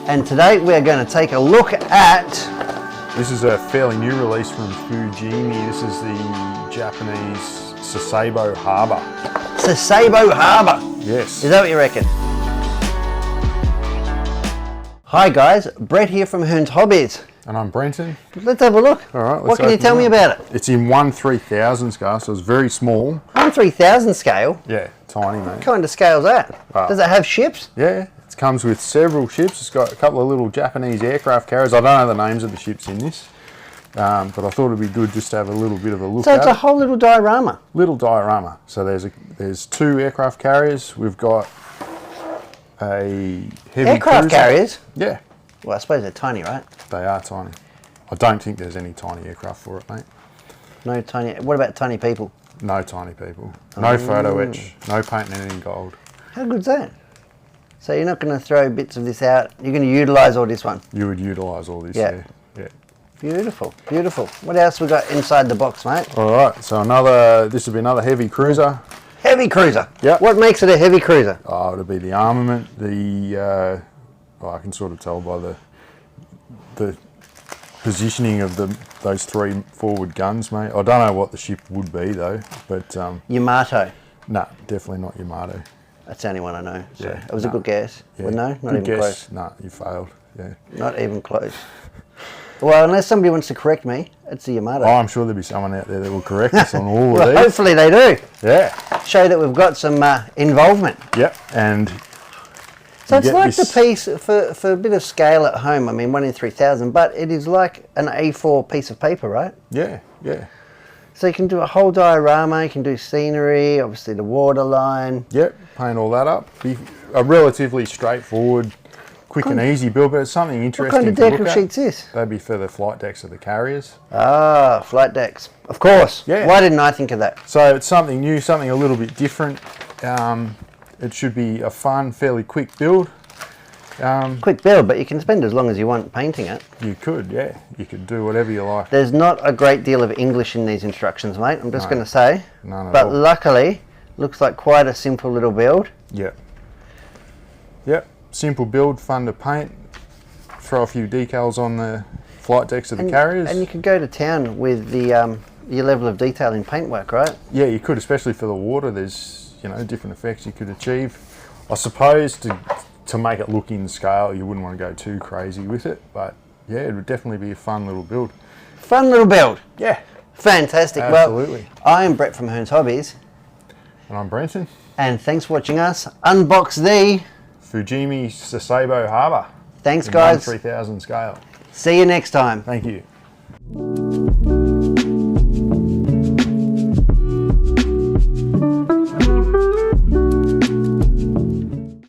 and today we are going to take a look at... This is a fairly new release from Fujimi. This is the Japanese Sasebo Harbour. Sasebo Harbour? Yes. Is that what you reckon? Hi guys, Brett here from Hearns Hobbies. And I'm Brenton. Let's have a look. All right. What can you tell me about it? It's in 1/3000 scale, so it's very small. 1/3000 scale? Yeah, tiny, mate. What kind of scale is that? Does it have ships? Yeah, it comes with several ships. It's got a couple of little Japanese aircraft carriers. I don't know the names of the ships in this, but I thought it'd be good just to have a little bit of a look at it. So it's a whole little diorama? Little diorama. So there's two aircraft carriers. We've got a heavy aircraft cruiser. carriers? Yeah. Well, I suppose they're tiny, right? They are tiny. I don't think there's any tiny aircraft for it, mate. No tiny... What about tiny people? No tiny people. No photo etch. No painting it in gold. How good's that? So you're not going to throw bits of this out. You're going to utilise all this one. You would utilise all this, yeah. Beautiful, beautiful. What else we got inside the box, mate? All right, so this will be another heavy cruiser. Heavy cruiser? Yep. What makes it a heavy cruiser? Oh, it'll be the armament, I can sort of tell by the positioning of those three forward guns, mate. I don't know what the ship would be though, but Yamato. No, definitely not Yamato. That's the only one I know. So Yeah, it was a good guess. Yeah. Well, no, not good even guess. close. No, you failed. Yeah. Not even close. Well, unless somebody wants to correct me, it's the Yamato. Oh, I'm sure there'll be someone out there that will correct us on all well, of these. Hopefully they do. Yeah. Show that we've got some involvement. Yep. And so it's like the piece for a bit of scale at home. I mean, 1/3000, but it is like an A4 piece of paper, right? Yeah, yeah. So you can do a whole diorama, you can do scenery, obviously the waterline. Yep, paint all that up. Be a relatively straightforward, quick and easy build, but it's something interesting What kind of to deck look of at. sheets is this? They'd be for the flight decks of the carriers. Ah, flight decks. Of course. Yeah. Why didn't I think of that? So it's something new, something a little bit different. It should be a fun, fairly quick build. Quick build, but you can spend as long as you want painting it. You could, yeah. You could do whatever you like. There's not a great deal of English in these instructions, mate. I'm just going to say. None at but all. luckily, looks like quite a simple little build. Yep. Yep. Simple build, fun to paint. Throw a few decals on the flight decks of the carriers. And you could go to town with the your level of detail in paintwork, right? Yeah, you could, especially for the water. There's different effects you could achieve. I suppose to make it look in scale, you wouldn't want to go too crazy with it, but yeah, it would definitely be a fun little build. Fun little build. Yeah. Fantastic. Absolutely. Well, I am Brett from Hearns Hobbies. And I'm Brenton. And thanks for watching us unbox the Fujimi Sasebo Harbour. Thanks, guys. 1/3000 scale. See you next time. Thank you.